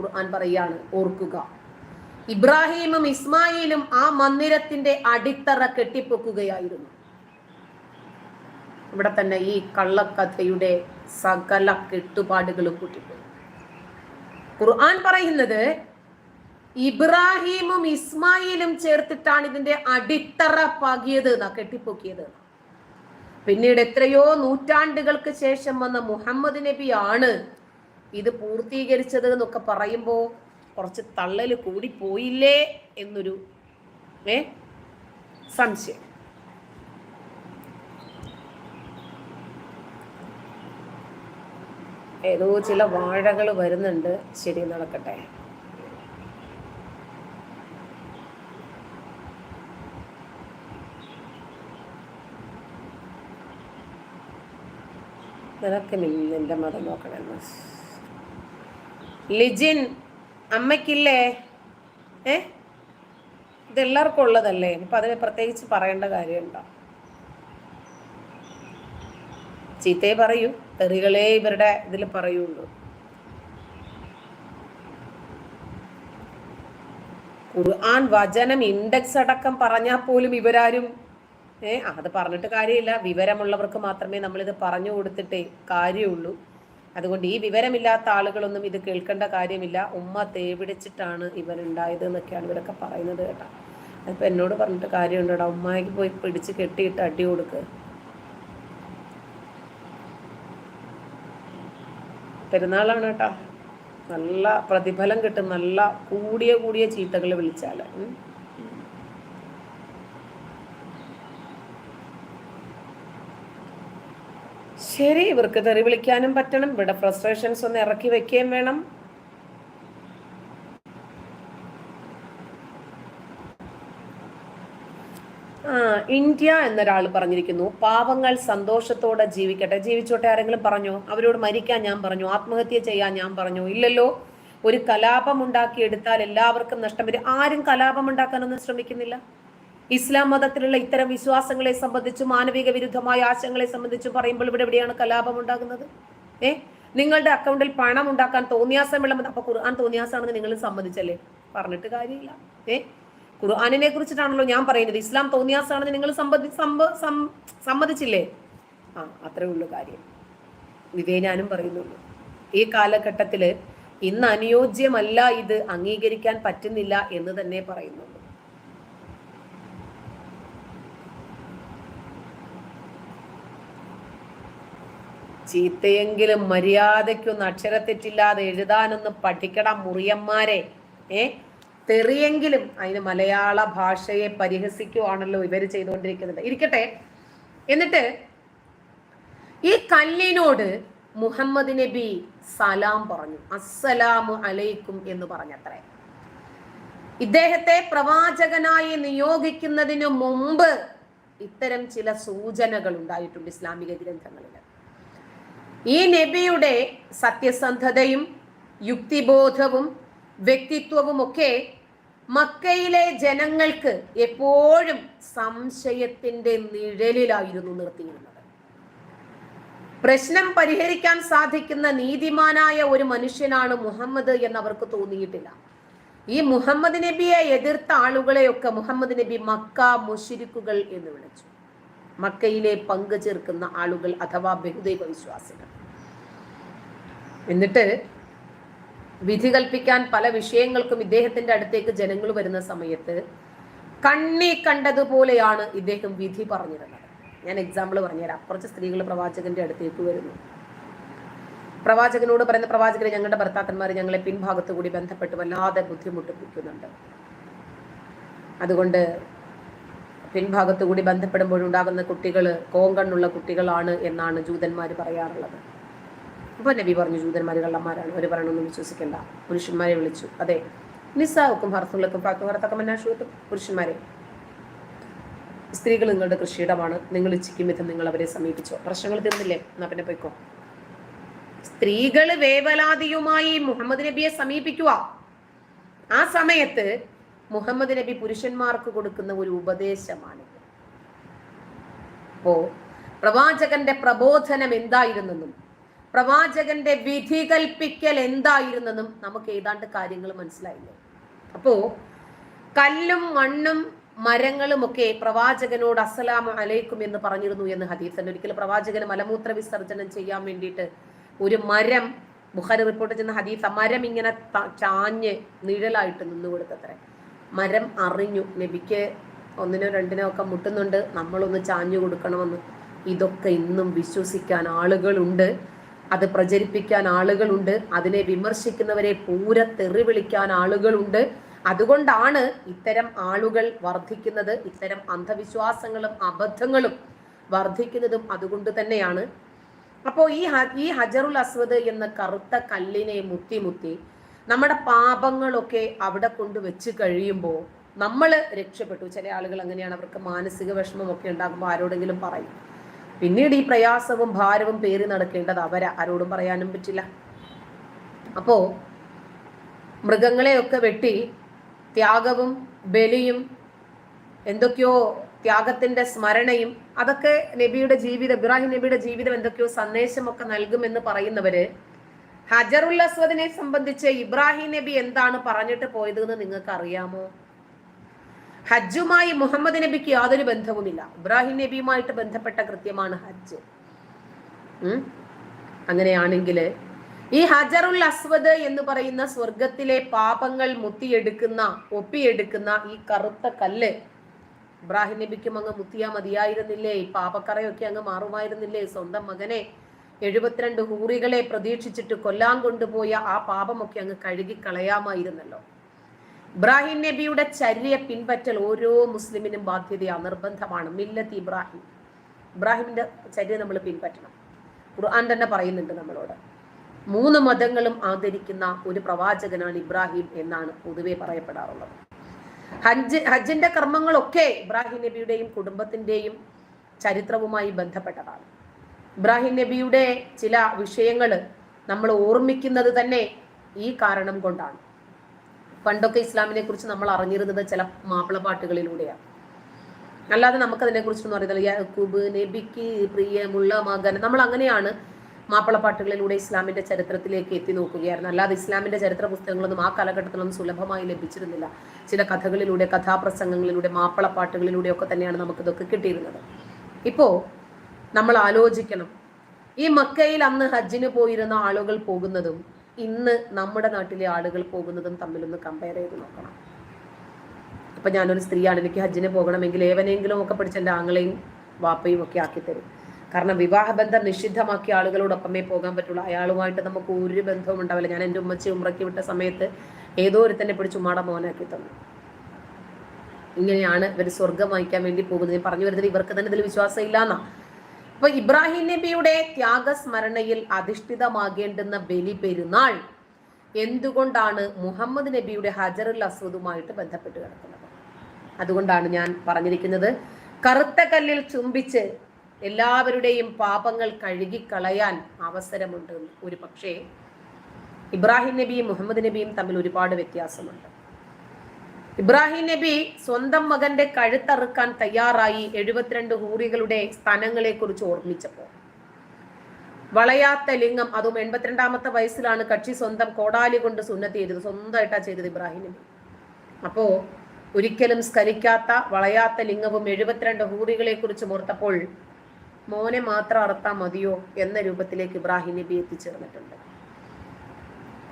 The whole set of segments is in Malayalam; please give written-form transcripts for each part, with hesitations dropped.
ഖുർആൻ പറയാണ്, ഓർക്കുക, ഇബ്രാഹിമും ഇസ്മായിലും ആ മന്ദിരത്തിന്റെ അടിത്തറ കെട്ടിപ്പൊക്കുകയായിരുന്നു. ഇവിടെ തന്നെ ഈ കള്ളക്കഥയുടെ സകല കെട്ടുപാടുകളും കൂട്ടിപ്പോയി. ഖുർആൻ പറയുന്നത് ഇബ്രാഹിമും ഇസ്മായിലും ചേർത്തിട്ടാണ് ഇതിന്റെ അടിത്തറ പാകിയത്, കെട്ടിപ്പൊക്കിയത്. പിന്നീട് എത്രയോ നൂറ്റാണ്ടുകൾക്ക് ശേഷം വന്ന മുഹമ്മദ് നബിയാണ് ഇത് പൂർത്തീകരിച്ചത് എന്നൊക്കെ പറയുമ്പോ കുറച്ച് തള്ളല് കൂടി പോയില്ലേ എന്നൊരു സംശയം. ഏതോ ചില വാഴകൾ വരുന്നുണ്ട്. ശരി, നടക്കട്ടെ. നിനക്ക് നിന്റെ മതം നോക്കണേ. ലിജിൻ, അമ്മയ്ക്കില്ലേ? ഇതെല്ലാവർക്കും ഉള്ളതല്ലേ, ഇപ്പൊ അതിനെ പ്രത്യേകിച്ച് പറയേണ്ട കാര്യമുണ്ടോ? ചീത്തയെ പറയൂ, തെറികളെ ഇവരുടെ ഇതിൽ പറയുള്ളൂ. ഖുർആൻ വചനം ഇൻഡെക്സ് അടക്കം പറഞ്ഞാൽ പോലും ഇവരാരും അത് പറഞ്ഞിട്ട് കാര്യമില്ല. വിവരമുള്ളവർക്ക് മാത്രമേ നമ്മളിത് പറഞ്ഞു കൊടുത്തിട്ടേ കാര്യമുള്ളൂ. അതുകൊണ്ട് ഈ വിവരമില്ലാത്ത ആളുകളൊന്നും ഇത് കേൾക്കേണ്ട കാര്യമില്ല. ഉമ്മ തേവിടിച്ചിട്ടാണ് ഇവനുണ്ടായത് എന്നൊക്കെയാണ് ഇവരൊക്കെ പറയുന്നത് കേട്ടോ. അതിപ്പോൾ എന്നോട് പറഞ്ഞിട്ട് കാര്യമുണ്ടോടാ? ഉമ്മായിക്ക് പോയി പിടിച്ച് കെട്ടിയിട്ട് അടി കൊടുക്കുക. പെരുന്നാളാണ് കേട്ടോ, നല്ല പ്രതിഫലം കിട്ടും. നല്ല കൂടിയ ചീത്തകൾ വിളിച്ചാൽ. ശരി, ഇവർക്ക് തെറി വിളിക്കാനും പറ്റണം, ഇവിടെ ഫ്രസ്ട്രേഷൻസ് ഒന്ന് ഇറക്കി വെക്കുകയും വേണം. ഇന്ത്യ എന്നൊരാൾ പറഞ്ഞിരിക്കുന്നു, പാവങ്ങൾ സന്തോഷത്തോടെ ജീവിക്കട്ടെ. ജീവിച്ചോട്ടെ. ആരെങ്കിലും പറഞ്ഞോ? അവരോട് മരിക്കാൻ ഞാൻ പറഞ്ഞു, ആത്മഹത്യ ചെയ്യാൻ ഞാൻ പറഞ്ഞു? ഇല്ലല്ലോ. ഒരു കലാപം ഉണ്ടാക്കിയെടുത്താൽ എല്ലാവർക്കും നഷ്ടം വരും. ആരും കലാപം ഉണ്ടാക്കാനൊന്നും ശ്രമിക്കുന്നില്ല. ഇസ്ലാം മതത്തിലുള്ള ഇത്തരം വിശ്വാസങ്ങളെ സംബന്ധിച്ചും മാനവിക വിരുദ്ധമായ ആശയങ്ങളെ സംബന്ധിച്ചും പറയുമ്പോൾ ഇവിടെ എവിടെയാണ് കലാപം ഉണ്ടാകുന്നത്? നിങ്ങളുടെ അക്കൗണ്ടിൽ പണം ഉണ്ടാക്കാൻ തോന്നിയാസം വെള്ളം. അപ്പൊ ഖുർആൻ തോന്നിയാസാണെന്ന് നിങ്ങൾ സമ്മതിച്ചല്ലേ? പറഞ്ഞിട്ട് കാര്യമില്ല. ഖുർആനിനെ കുറിച്ചിട്ടാണല്ലോ ഞാൻ പറയുന്നത്. ഇസ്ലാം തോന്നിയാസാണെന്ന് നിങ്ങൾ സമ്മതിച്ചില്ലേ? അത്രേ ഉള്ളൂ കാര്യം. ഇതേ ഞാനും പറയുന്നുള്ളൂ. ഈ കാലഘട്ടത്തില് ഇന്ന് അനുയോജ്യമല്ല, ഇത് അംഗീകരിക്കാൻ പറ്റുന്നില്ല എന്ന് തന്നെ പറയുന്നുള്ളൂ. ചീത്തയെങ്കിലും മര്യാദയ്ക്കൊന്ന് അക്ഷരത്തെറ്റില്ലാതെ എഴുതാനൊന്ന് പഠിക്കണം മുറിയന്മാരെ. തെറിയെങ്കിലും അതിന് മലയാള ഭാഷയെ പരിഹസിക്കുവാണല്ലോ ഇവർ ചെയ്തുകൊണ്ടിരിക്കുന്നത്. ഇരിക്കട്ടെ. എന്നിട്ട് ഈ കല്ലിനോട് മുഹമ്മദ് നബി സലാം പറഞ്ഞു, അസ്സലാമു അലൈക്കും എന്ന് പറഞ്ഞത്രേ. ഇദ്ദേഹത്തെ പ്രവാചകനായി നിയോഗിക്കുന്നതിന് മുമ്പ് ഇത്തരം ചില സൂചനകൾ ഉണ്ടായിട്ടുണ്ട് ഇസ്ലാമിക ഗ്രന്ഥങ്ങളിൽ. ഈ നബിയുടെ സത്യസന്ധതയും യുക്തിബോധവും വ്യക്തിത്വവും ഒക്കെ മക്കയിലെ ജനങ്ങൾക്ക് എപ്പോഴും സംശയത്തിന്റെ നിഴലിലായിരുന്നു നിർത്തിയിരുന്നത്. പ്രശ്നം പരിഹരിക്കാൻ സാധിക്കുന്ന നീതിമാനായ ഒരു മനുഷ്യനാണ് മുഹമ്മദ് എന്നവർക്ക് തോന്നിയിട്ടില്ല. ഈ മുഹമ്മദ് നബിയെ എതിർത്ത ആളുകളെയൊക്കെ മുഹമ്മദ് നബി മക്ക മുശ്രിക്കുകൾ എന്ന് വിളിച്ചു. മക്കയിലെ പങ്കു ചേർക്കുന്ന ആളുകൾ അഥവാ ബഹുദൈവ വിശ്വാസികൾ. എന്നിട്ട് വിധി കൽപ്പിക്കാൻ പല വിഷയങ്ങൾക്കും ഇദ്ദേഹത്തിന്റെ അടുത്തേക്ക് ജനങ്ങൾ വരുന്ന സമയത്ത് കണ്ണി കണ്ടതുപോലെയാണ് ഇദ്ദേഹം വിധി പറഞ്ഞിരുന്നത്. ഞാൻ എക്സാമ്പിൾ പറഞ്ഞുതരാം. കുറച്ച് സ്ത്രീകൾ പ്രവാചകന്റെ അടുത്തേക്ക് വരുന്നു. പ്രവാചകനോട് പറയുന്ന, പ്രവാചകരെ, ഞങ്ങളുടെ ഭർത്താക്കന്മാർ ഞങ്ങളെ പിൻഭാഗത്തു കൂടി ബന്ധപ്പെട്ട് വല്ലാതെ ബുദ്ധിമുട്ടിപ്പിക്കുന്നുണ്ട്. അതുകൊണ്ട് പിൻഭാഗത്തു കൂടി ബന്ധപ്പെടുമ്പോഴുണ്ടാകുന്ന കുട്ടികൾ കോങ്കണ്ണുള്ള കുട്ടികളാണ് എന്നാണ് ജൂതന്മാർ പറയാറുള്ളത്. അപ്പോൾ നബി പറഞ്ഞു, ജൂതന്മാർ കള്ളന്മാരാണ്, അവർ പറയണമെന്ന് വിശ്വസിക്കേണ്ട. പുരുഷന്മാരെ വിളിച്ചു. അതെ, നിസാവുക്കും ഹർത്തുള്ളക്കും പ്രാത്തുഹർത്തക്കമനാശുവത്തും. പുരുഷന്മാരെ, സ്ത്രീകൾ നിങ്ങളുടെ കൃഷിയിടമാണ്, നിങ്ങൾ ഇച്ഛിക്കും വിധം നിങ്ങൾ അവരെ സമീപിച്ചോ. പ്രശ്നങ്ങൾ തീർന്നില്ലേ? എന്നാ പിന്നെ പോയിക്കോ. സ്ത്രീകൾ വേവലാതിയുമായി മുഹമ്മദ് നബിയെ സമീപിക്കുക. ആ സമയത്ത് മുഹമ്മദ് നബി പുരുഷന്മാർക്ക് കൊടുക്കുന്ന ഒരു ഉപദേശമാണിത്. അപ്പോ പ്രവാചകന്റെ പ്രബോധനം എന്തായിരുന്നെന്നും പ്രവാചകന്റെ വിധി കൽപ്പിക്കൽ എന്തായിരുന്നെന്നും നമുക്ക് ഏതാണ്ട് കാര്യങ്ങൾ മനസ്സിലായില്ലേ. അപ്പോ കല്ലും മണ്ണും മരങ്ങളും ഒക്കെ പ്രവാചകനോട് അസ്സലാമു അലൈക്കും എന്ന് പറഞ്ഞിരുന്നു എന്ന് ഹദീസുണ്ട്. ഒരിക്കലും പ്രവാചകന് മലമൂത്ര വിസർജനം ചെയ്യാൻ വേണ്ടിയിട്ട് ഒരു മരം, ബുഖാരി റിപ്പോർട്ട് ചെയ്യുന്ന ഹദീസ്, മരം ഇങ്ങനെ ചാഞ്ഞ് നിഴലായിട്ട് നിന്നു കൊടുത്തത്രേ. മരം അറിഞ്ഞു നബിക്ക് ഒന്നിനോ രണ്ടിനോ ഒക്കെ മുട്ടുന്നുണ്ട്, നമ്മളൊന്ന് ചാഞ്ഞു കൊടുക്കണമെന്ന്. ഇതൊക്കെ ഇന്നും വിശ്വസിക്കാൻ ആളുകളുണ്ട്, അത് പ്രചരിപ്പിക്കാൻ ആളുകളുണ്ട്, അതിനെ വിമർശിക്കുന്നവരെ പൂര തെറി വിളിക്കാൻ ആളുകളുണ്ട്. അതുകൊണ്ടാണ് ഇത്തരം ആളുകൾ വർദ്ധിക്കുന്നത്, ഇത്തരം അന്ധവിശ്വാസങ്ങളും അബദ്ധങ്ങളും വർദ്ധിക്കുന്നതും അതുകൊണ്ട് തന്നെയാണ്. അപ്പോൾ ഈ ഹജറുൽ അസ്വദ് എന്ന കറുത്ത കല്ലിനെ മുത്തി നമ്മുടെ പാപങ്ങളൊക്കെ അവിടെ കൊണ്ട് വെച്ച് കഴിയുമ്പോൾ നമ്മൾ രക്ഷപ്പെട്ടു. ചില ആളുകൾ അങ്ങനെയാണ്, അവർക്ക് മാനസിക വിഷമമൊക്കെ ഉണ്ടാകുമ്പോൾ ആരോടെങ്കിലും പറയും. പിന്നീട് ഈ പ്രയാസവും ഭാരവും പേറി നടക്കേണ്ടത് ആരോടും പറയാനും പറ്റില്ല. അപ്പോ മൃഗങ്ങളെയൊക്കെ വെട്ടി ത്യാഗവും ബലിയും എന്തൊക്കെയോ ത്യാഗത്തിന്റെ സ്മരണയും അതൊക്കെ നബിയുടെ ജീവിതം, ഇബ്രാഹിം നബിയുടെ ജീവിതം എന്തൊക്കെയോ സന്ദേശമൊക്കെ നൽകുമെന്ന് പറയുന്നവര് ഹജറുൽ അസ്വദിനെ സംബന്ധിച്ച് ഇബ്രാഹിം നബി എന്താണ് പറഞ്ഞിട്ട് പോയതെന്ന് നിങ്ങൾക്ക് അറിയാമോ? ഹജ്ജുമായി മുഹമ്മദ് നബിക്ക് യാതൊരു ബന്ധവുമില്ല. ഇബ്രാഹിം നബിയുമായിട്ട് ബന്ധപ്പെട്ട കൃത്യമാണ് ഹജ്ജ്. അങ്ങനെയാണെങ്കിൽ ഈ ഹജറുൽ അസ്വദ് എന്ന് പറയുന്ന സ്വർഗത്തിലെ പാപങ്ങൾ മുത്തിയെടുക്കുന്ന, ഒപ്പിയെടുക്കുന്ന ഈ കറുത്ത കല്ല് ഇബ്രാഹിം നബിക്കും അങ്ങ് മുത്തിയാ മതിയായിരുന്നില്ലേ? ഈ പാപക്കറയൊക്കെ അങ്ങ് മാറുമായിരുന്നില്ലേ? സ്വന്തം മകനെ 72 ഹൂറികളെ പ്രതീക്ഷിച്ചിട്ട് കൊല്ലാൻ കൊണ്ടുപോയ ആ പാപമൊക്കെ അങ്ങ് കഴുകി കളയാമായിരുന്നല്ലോ. ഇബ്രാഹിം നബിയുടെ ചര്യ പിൻപറ്റൽ ഓരോ മുസ്ലിമിനും ബാധ്യതയാണ്, നിർബന്ധമാണ്. മില്ലത്ത് ഇബ്രാഹിമിന്റെ ചര്യ നമ്മൾ പിൻപറ്റണം. ഖുർആൻ തന്നെ പറയുന്നുണ്ട് നമ്മളോട്. 3 മതങ്ങളും ആദരിക്കുന്ന ഒരു പ്രവാചകനാണ് ഇബ്രാഹിം എന്നാണ് പൊതുവെ പറയപ്പെടാറുള്ളത്. ഹജ്ജിന്റെ കർമ്മങ്ങളൊക്കെ ഇബ്രാഹിം നബിയുടെയും കുടുംബത്തിന്റെയും ചരിത്രവുമായി ബന്ധപ്പെട്ടതാണ്. ഇബ്രാഹിം നബിയുടെ ചില വിഷയങ്ങൾ നമ്മൾ ഓർമ്മിക്കുന്നത് തന്നെ ഈ കാരണം കൊണ്ടാണ്. പണ്ടൊക്കെ ഇസ്ലാമിനെ കുറിച്ച് നമ്മൾ അറിഞ്ഞിരുന്നത് ചില മാപ്പിളപ്പാട്ടുകളിലൂടെയാണ്, അല്ലാതെ നമുക്കതിനെ കുറിച്ചൊന്നും അറിയില്ല. യാക്കൂബ് നബിക്ക് പ്രിയമുള്ള മകൻ, നമ്മൾ അങ്ങനെയാണ് മാപ്പിളപ്പാട്ടുകളിലൂടെ ഇസ്ലാമിന്റെ ചരിത്രത്തിലേക്ക് എത്തി നോക്കുകയായിരുന്നു. അല്ലാതെ ഇസ്ലാമിന്റെ ചരിത്ര പുസ്തകങ്ങളൊന്നും ആ കാലഘട്ടത്തിലൊന്നും സുലഭമായി ലഭിച്ചിരുന്നില്ല. ചില കഥകളിലൂടെ, കഥാപ്രസംഗങ്ങളിലൂടെ, മാപ്പിളപ്പാട്ടുകളിലൂടെ ഒക്കെ തന്നെയാണ് നമുക്കിതൊക്കെ കിട്ടിയിരുന്നത്. ഇപ്പോ നമ്മൾ ആലോചിക്കണം, ഈ മക്കയിൽ അന്ന് ഹജ്ജിന് പോയിരുന്ന ആളുകൾ പോകുന്നതും ഇന്ന് നമ്മുടെ നാട്ടിലെ ആളുകൾ പോകുന്നതും തമ്മിലൊന്ന് കമ്പയർ ചെയ്ത് നോക്കണം. അപ്പൊ ഞാനൊരു സ്ത്രീയാണ്, എനിക്ക് ഹജ്ജിന് പോകണമെങ്കിൽ ഏവനെങ്കിലും ഒക്കെ പിടിച്ച് എൻ്റെ ആങ്ങളെയും വാപ്പയും ഒക്കെ ആക്കിത്തരും. കാരണം വിവാഹബന്ധം നിഷിദ്ധമാക്കിയ ആളുകളോടൊപ്പമേ പോകാൻ പറ്റുള്ളൂ. അയാളുമായിട്ട് നമുക്ക് ഒരു ബന്ധവും ഉണ്ടാവില്ല. ഞാൻ എൻ്റെ ഉമ്മച്ചി ഉമ്രയ്ക്ക് വിട്ട സമയത്ത് ഏതോ ഒരു തന്നെ പിടിച്ച് ഉമ്മാടെ മോനാക്കി തന്നു. ഇങ്ങനെയാണ് ഇവർ സ്വർഗം വാങ്ങിക്കാൻ വേണ്ടി പോകുന്നത്. പറഞ്ഞു വരുന്നത് ഇവർക്ക് തന്നെ ഇതിൽ വിശ്വാസം ഇല്ലാന്നാ. അപ്പൊ ഇബ്രാഹിം നബിയുടെ ത്യാഗസ്മരണയിൽ അധിഷ്ഠിതമാകേണ്ടുന്ന ബലി പെരുന്നാൾ എന്തുകൊണ്ടാണ് മുഹമ്മദ് നബിയുടെ ഹജറുൽ അസ്വദുമായിട്ട് ബന്ധപ്പെട്ട് കിടക്കുന്നത്? അതുകൊണ്ടാണ് ഞാൻ പറഞ്ഞിരിക്കുന്നത്, കറുത്ത കല്ലിൽ ചുംബിച്ച് എല്ലാവരുടെയും പാപങ്ങൾ കഴുകിക്കളയാൻ അവസരമുണ്ട്. ഒരു പക്ഷേ ഇബ്രാഹിം നബിയും മുഹമ്മദ് നബിയും തമ്മിൽ ഒരുപാട് വ്യത്യാസമുണ്ട്. ഇബ്രാഹിം നബി സ്വന്തം മകന്റെ കഴുത്തറുക്കാൻ തയ്യാറായി 72 ഹൂറികളുടെ സ്ഥാനങ്ങളെ കുറിച്ച് ഓർമ്മിച്ചപ്പോൾ വളയാത്ത ലിംഗം, അതും 82ാമത്തെ വയസ്സിലാണ് കക്ഷി സ്വന്തം കോടാലി കൊണ്ട് സുന്നത്ത് ചെയ്തത്. സ്വന്തമായിട്ടാ ചെയ്തത് ഇബ്രാഹിം നബി. അപ്പോ ഒരിക്കലും സ്കലിക്കാത്ത വളയാത്ത ലിംഗവും 72 ഹൂറികളെ കുറിച്ച് ഓർത്തപ്പോൾ മോനെ മാത്രം അറുത്താൽ മതിയോ എന്ന രൂപത്തിലേക്ക് ഇബ്രാഹിം നബി എത്തിച്ചേർന്നിട്ടുണ്ട്.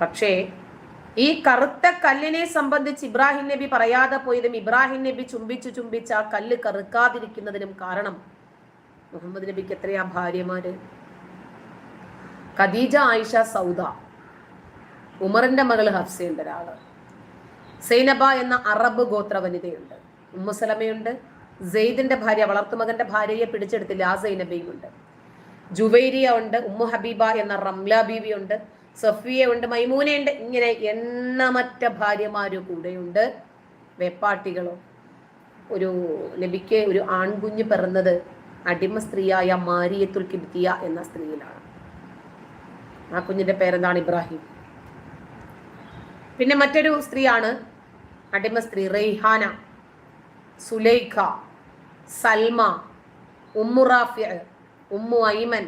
പക്ഷേ ഈ കറുത്ത കല്ലിനെ സംബന്ധിച്ച് ഇബ്രാഹിം നബി പറയാതെ പോയതും ഇബ്രാഹിം നബി ചുംബിച്ച് ആ കല്ല് കറുക്കാതിരിക്കുന്നതിനും കാരണം മുഹമ്മദ് നബിക്ക് എത്രയാ ഭാര്യമാര്? ഖദീജ, ആയിഷ, സൗദ, ഉമറിന്റെ മകള് ഹഫ്സയുണ്ട്, ഒരാള് സൈനബ എന്ന അറബ് ഗോത്ര വനിതയുണ്ട്, ഉമ്മുസലമയുണ്ട്, സെയ്ദിന്റെ ഭാര്യ, വളർത്തുമകന്റെ ഭാര്യയെ പിടിച്ചെടുത്തില്ല, ആ സൈനബയുമുണ്ട്, ജുവൈരിയ ഉണ്ട്, ഉമ്മു ഹബീബ എന്ന റംല ബീവി ഉണ്ട്, സഫിയ ഉണ്ട്, മൈമൂനയുണ്ട്. ഇങ്ങനെ എണ്ണമറ്റ ഭാര്യമാരും കൂടെയുണ്ട്. വെപ്പാട്ടികളോ? ഒരു നബിക്ക് ഒരു ആൺകുഞ്ഞ് പിറന്നത് അടിമ സ്ത്രീയായ മാരിയത്തുൽ കിബ്തിയ എന്ന സ്ത്രീയിലാണ്. ആ കുഞ്ഞിന്റെ പേരെന്താണ്? ഇബ്രാഹിം. പിന്നെ മറ്റൊരു സ്ത്രീയാണ് അടിമ സ്ത്രീ റൈഹാന, സുലൈഖ, സൽമ, ഉമ്മു റാഫിഅ, ഉമ്മു ഐമൻ,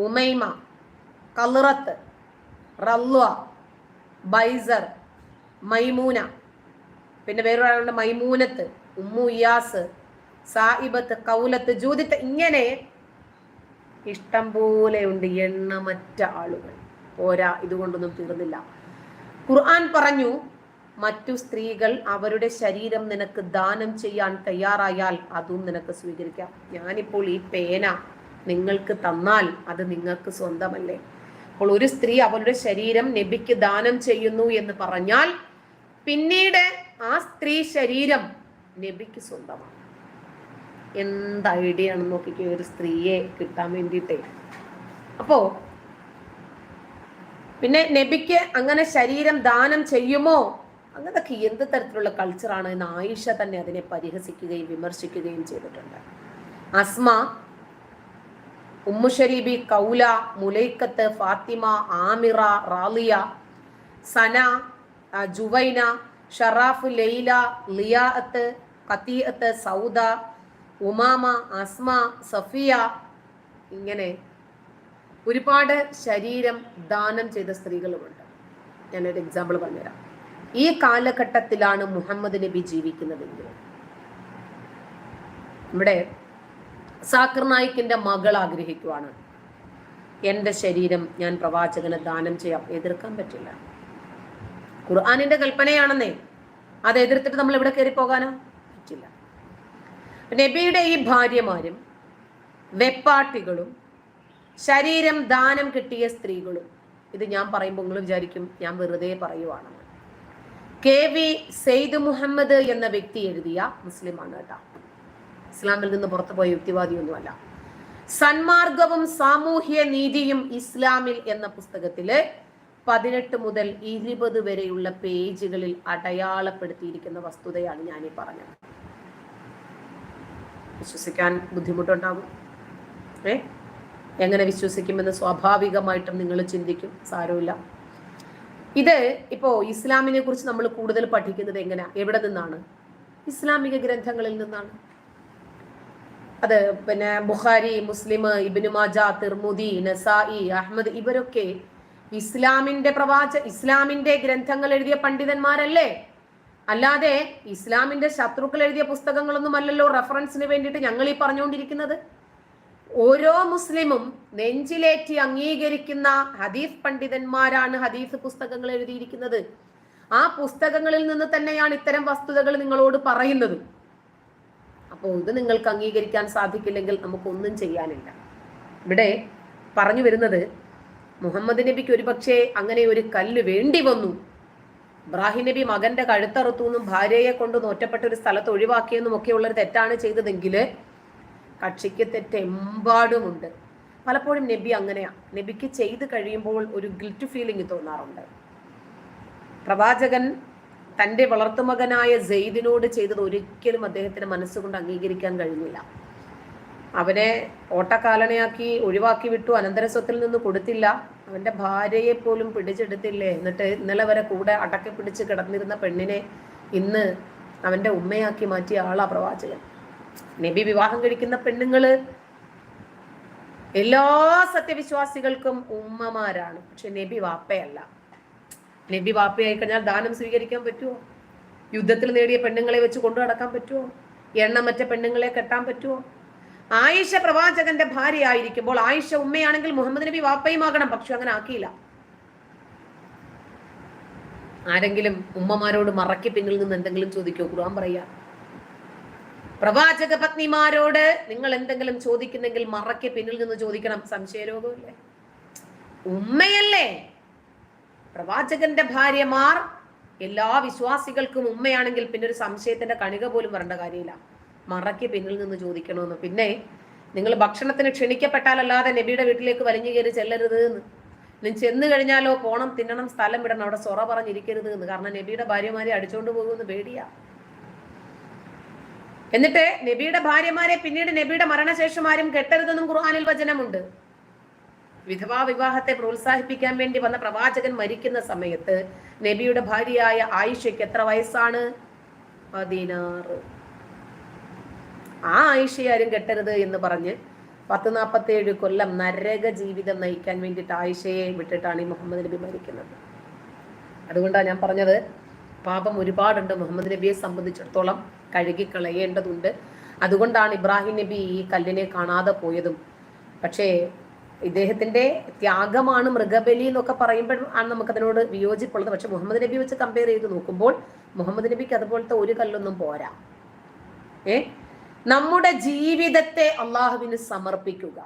ഉമൈമ, കലറത്ത്, റല്വ, ബൈസർ, മൈമൂന, പിന്നെ വേറൊരാളുണ്ട് മൈമൂനത്ത്, ഉമ്മു ഇയാസ്, സായിബത്ത്, കൗലത്ത്, ജൂദിത്ത്, ഇങ്ങനെ ഇഷ്ടം പോലെ ഉണ്ട്, എണ്ണമറ്റ ആളുകൾ. പോരാ, ഇതുകൊണ്ടൊന്നും തീർന്നില്ല. ഖുർആൻ പറഞ്ഞു, മറ്റു സ്ത്രീകൾ അവരുടെ ശരീരം നിനക്ക് ദാനം ചെയ്യാൻ തയ്യാറായാൽ അതും നിനക്ക് സ്വീകരിക്കാം. ഞാനിപ്പോൾ ഈ പേന നിങ്ങൾക്ക് തന്നാൽ അത് നിങ്ങൾക്ക് സ്വന്തമല്ലേ? അപ്പോൾ ഒരു സ്ത്രീ അവളുടെ ശരീരം നബിക്ക് ദാനം ചെയ്യുന്നു എന്ന് പറഞ്ഞാൽ പിന്നീട് ആ സ്ത്രീ ശരീരം നബിക്ക് സ്വന്തമാണ്. എന്ത് ഐഡിയ ആണെന്ന് നോക്കിക്കോ ഒരു സ്ത്രീയെ കിട്ടാൻ വേണ്ടിയിട്ടേ. അപ്പോ പിന്നെ നബിക്ക് അങ്ങനെ ശരീരം ദാനം ചെയ്യുമോ? അങ്ങനത്തെ എന്ത് തരത്തിലുള്ള കൾച്ചറാണ് എന്ന് ആയിഷ തന്നെ അതിനെ പരിഹസിക്കുകയും വിമർശിക്കുകയും ചെയ്തിട്ടുണ്ട്. അസ്മ, ഉമ്മു ഷരീബി, കൗല, മുലൈക്കത്ത്, ഫാത്തിമ, ആമിറ, റാലിയ, സന, ജുവൈന, ഷറാഫ്, ലൈല, ലിയാഅത്ത്, ഖതീഅത്ത്, സൗദ, ഉമാമ, അസ്മ, സഫിയ, ഇങ്ങനെ ഒരുപാട് ശരീരം ദാനം ചെയ്ത സ്ത്രീകളുമുണ്ട്. ഞാനൊരു എക്സാമ്പിൾ പറഞ്ഞുതരാം. ഈ കാലഘട്ടത്തിലാണ് മുഹമ്മദ് നബി ജീവിക്കുന്നതെങ്കിൽ ഇവിടെ സാക്കിർ നായിക്കിന്റെ മകൾ ആഗ്രഹിക്കുവാണ്, എൻ്റെ ശരീരം ഞാൻ പ്രവാചകന് ദാനം ചെയ്യാം. എതിർക്കാൻ പറ്റില്ല, ഖുർആനിന്റെ കൽപ്പനയാണെന്നേ. അത് എതിർത്തിട്ട് നമ്മൾ ഇവിടെ കയറി പോകാനോ പറ്റില്ല. നബിയുടെ ഈ ഭാര്യമാരും വെപ്പാട്ടികളും ശരീരം ദാനം കിട്ടിയ സ്ത്രീകളും, ഇത് ഞാൻ പറയുമ്പോൾ നിങ്ങൾ വിചാരിക്കും ഞാൻ വെറുതെ പറയുവാണെന്ന്. KV സെയ്ദ് മുഹമ്മദ് എന്ന വ്യക്തി എഴുതിയ, മുസ്ലിമാണ് കേട്ടോ, ഇസ്ലാമിൽ നിന്ന് പുറത്തുപോയ യുക്തിവാദിയൊന്നുമല്ല, സന്മാർഗവും സാമൂഹ്യ നീതിയും ഇസ്ലാമിൽ എന്ന പുസ്തകത്തില് 18 മുതൽ 20 വരെയുള്ള പേജുകളിൽ അടയാളപ്പെടുത്തിയിരിക്കുന്ന വസ്തുതയാണ് ഞാനീ പറഞ്ഞത്. വിശ്വസിക്കാൻ ബുദ്ധിമുട്ടുണ്ടാകും. എങ്ങനെ വിശ്വസിക്കുമെന്ന് സ്വാഭാവികമായിട്ടും നിങ്ങൾ ചിന്തിക്കും. സാരമില്ല. ഇത് ഇപ്പോ ഇസ്ലാമിനെ കുറിച്ച് നമ്മൾ കൂടുതൽ പഠിക്കുന്നത് എങ്ങനെയാ, എവിടെ നിന്നാണ്? ഇസ്ലാമിക ഗ്രന്ഥങ്ങളിൽ നിന്നാണ്. അത് പിന്നെ ബുഖാരി, മുസ്ലിം, ഇബ്നു മാജ, തിർമുദി, നസായി, അഹ്മദ്, ഇവരൊക്കെ ഇസ്ലാമിന്റെ ഗ്രന്ഥങ്ങൾ എഴുതിയ പണ്ഡിതന്മാരല്ലേ? അല്ലാതെ ഇസ്ലാമിന്റെ ശത്രുക്കൾ എഴുതിയ പുസ്തകങ്ങളൊന്നും അല്ലല്ലോ റെഫറൻസിന് വേണ്ടിയിട്ട് ഞങ്ങൾ ഈ പറഞ്ഞുകൊണ്ടിരിക്കുന്നത്. ഓരോ മുസ്ലിമും നെഞ്ചിലേറ്റി അംഗീകരിക്കുന്ന ഹദീസ് പണ്ഡിതന്മാരാണ് ഹദീസ് പുസ്തകങ്ങൾ എഴുതിയിരിക്കുന്നത്. ആ പുസ്തകങ്ങളിൽ നിന്ന് തന്നെയാണ് ഇത്തരം വസ്തുതകൾ നിങ്ങളോട് പറയുന്നത്. അപ്പോൾ ഇത് നിങ്ങൾക്ക് അംഗീകരിക്കാൻ സാധിക്കില്ലെങ്കിൽ നമുക്കൊന്നും ചെയ്യാനില്ല. ഇവിടെ പറഞ്ഞു വരുന്നത്, മുഹമ്മദ് നബിക്ക് ഒരുപക്ഷെ അങ്ങനെ ഒരു കല്ല് വേണ്ടി വന്നു. ഇബ്രാഹിം നബി മകന്റെ കഴുത്തറുത്തു എന്നും ഭാര്യയെ കൊണ്ട് ഒറ്റപ്പെട്ട ഒരു സ്ഥലത്ത് ഒഴിവാക്കിയെന്നും ഒക്കെ ഉള്ളൊരു തെറ്റാണ് ചെയ്തതെങ്കിൽ കക്ഷിക്ക് തെറ്റെമ്പാടുമുണ്ട്. പലപ്പോഴും നബി അങ്ങനെയാ, നബിക്ക് ചെയ്ത് കഴിയുമ്പോൾ ഒരു ഗിൽറ്റ് ഫീലിംഗ് തോന്നാറുണ്ട്. പ്രവാചകൻ തൻ്റെ വളർത്തുമകനായ സെയ്ദിനോട് ചെയ്തത് ഒരിക്കലും അദ്ദേഹത്തിന് മനസ്സുകൊണ്ട് അംഗീകരിക്കാൻ കഴിഞ്ഞില്ല. അവനെ ഓട്ടക്കാലനയാക്കി ഒഴിവാക്കി വിട്ടു, അനന്തര സ്വത്തിൽ നിന്ന് കൊടുത്തില്ല, അവന്റെ ഭാര്യയെ പോലും പിടിച്ചെടുത്തില്ലേ. എന്നിട്ട് ഇന്നലെ വരെ കൂടെ അടക്കി പിടിച്ച് കിടന്നിരുന്ന പെണ്ണിനെ ഇന്ന് അവന്റെ ഉമ്മയാക്കി മാറ്റിയ ആളാ പ്രവാചകൻ. നബി വിവാഹം കഴിക്കുന്ന പെണ്ണുങ്ങള് എല്ലാ സത്യവിശ്വാസികൾക്കും ഉമ്മമാരാണ്, പക്ഷെ നബി വാപ്പയല്ല. നബി വാപ്പയായി കഴിഞ്ഞാൽ ദാനം സ്വീകരിക്കാൻ പറ്റുമോ? യുദ്ധത്തിൽ നേടിയ പെണ്ണുങ്ങളെ വെച്ച് കൊണ്ടു നടക്കാൻ പറ്റുമോ? എണ്ണമറ്റ പെണ്ണുങ്ങളെ കെട്ടാൻ പറ്റുമോ? ആയിഷ പ്രവാചകന്റെ ഭാര്യ ആയിരിക്കുമ്പോൾ ആയിഷ ഉമ്മയാണെങ്കിൽ മുഹമ്മദ് നബി വാപ്പയുമാകണം, പക്ഷെ അങ്ങനെ ആക്കിയില്ല. ആരെങ്കിലും ഉമ്മമാരോട് മറക്കി പിന്നിൽ നിന്ന് എന്തെങ്കിലും ചോദിക്കോ? ഖുർആൻ പറയാ, പ്രവാചക പത്നിമാരോട് നിങ്ങൾ എന്തെങ്കിലും ചോദിക്കുന്നെങ്കിൽ മറക്കി പിന്നിൽ നിന്ന് ചോദിക്കണം. സംശയരോഗമല്ലേ? ഉമ്മയല്ലേ? പ്രവാചകന്റെ ഭാര്യമാർ എല്ലാ വിശ്വാസികൾക്കും ഉമ്മയാണെങ്കിൽ പിന്നെ ഒരു സംശയത്തിന്റെ കണിക പോലും വരേണ്ട കാര്യമില്ല. മറയ്ക്ക് പിന്നിൽ നിന്ന് ചോദിക്കണമെന്ന്. പിന്നെ നിങ്ങൾ ഭക്ഷണത്തിന് ക്ഷണിക്കപ്പെട്ടാലല്ലാതെ നബിയുടെ വീട്ടിലേക്ക് വലിഞ്ഞു കയറി ചെല്ലരുത് എന്ന്. നിങ്ങൾ ചെന്ന് കഴിഞ്ഞാലോ പോണം, തിന്നണം, സ്ഥലം വിടണം, അവിടെ സൊറ പറഞ്ഞിരിക്കരുത് എന്ന്. കാരണം നബിയുടെ ഭാര്യമാരെ അടിച്ചോണ്ട് പോകുമെന്ന് പേടിയാ. എന്നിട്ട് നബിയുടെ ഭാര്യമാരെ പിന്നീട് നബിയുടെ മരണശേഷം ആരും കെട്ടരുതെന്നും ഖുർആനിൽ വചനമുണ്ട്. വിധവാ വിവാഹത്തെ പ്രോത്സാഹിപ്പിക്കാൻ വേണ്ടി വന്ന പ്രവാചകൻ മരിക്കുന്ന സമയത്ത് നബിയുടെ ഭാര്യയായ ആയിഷയ്ക്ക് എത്ര വയസ്സാണ്? 16. ആ ആയിഷയെ ആരും കെട്ടരുത് എന്ന് പറഞ്ഞ് 1047 കൊല്ലം നരക ജീവിതം നയിക്കാൻ വേണ്ടിയിട്ട് ആയിഷയെ വിട്ടിട്ടാണ് ഈ മുഹമ്മദ് നബി മരിക്കുന്നത്. അതുകൊണ്ടാണ് ഞാൻ പറഞ്ഞത്, പാപം ഒരുപാടുണ്ട് മുഹമ്മദ് നബിയെ സംബന്ധിച്ചിടത്തോളം, കഴുകിക്കളയേണ്ടതുണ്ട്. അതുകൊണ്ടാണ് ഇബ്രാഹിം നബി ഈ കല്ലിനെ കാണാതെ പോയതും. പക്ഷേ ഇദ്ദേഹത്തിന്റെ ത്യാഗമാണ് മൃഗബലി എന്നൊക്കെ പറയുമ്പോൾ ആണ് നമുക്കതിനോട് വിയോജിപ്പുള്ളത്. പക്ഷെ മുഹമ്മദ് നബി വെച്ച് കമ്പയർ ചെയ്ത് നോക്കുമ്പോൾ മുഹമ്മദ് നബിക്ക് അതുപോലത്തെ ഒരു കല്ലൊന്നും പോരാ. നമ്മുടെ ജീവിതത്തെ അള്ളാഹുവിന് സമർപ്പിക്കുക,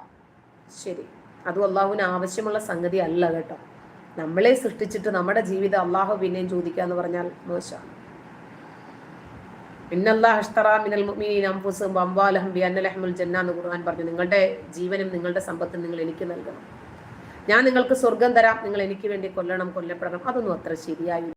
ശരി, അതും അള്ളാഹുവിന് ആവശ്യമുള്ള സംഗതി അല്ല കേട്ടോ. നമ്മളെ സൃഷ്ടിച്ചിട്ട് നമ്മുടെ ജീവിതം അള്ളാഹു പിന്നെയും ചോദിക്കുക എന്ന് പറഞ്ഞാൽ മോശമാണ്. ഖുർആൻ പറഞ്ഞു, നിങ്ങളുടെ ജീവനും നിങ്ങളുടെ സമ്പത്തും നിങ്ങൾ എനിക്ക് നൽകണം, ഞാൻ നിങ്ങൾക്ക് സ്വർഗം തരാം, നിങ്ങൾ എനിക്ക് വേണ്ടി കൊല്ലണം, കൊല്ലപ്പെടണം. അതൊന്നും അത്ര ശരിയായി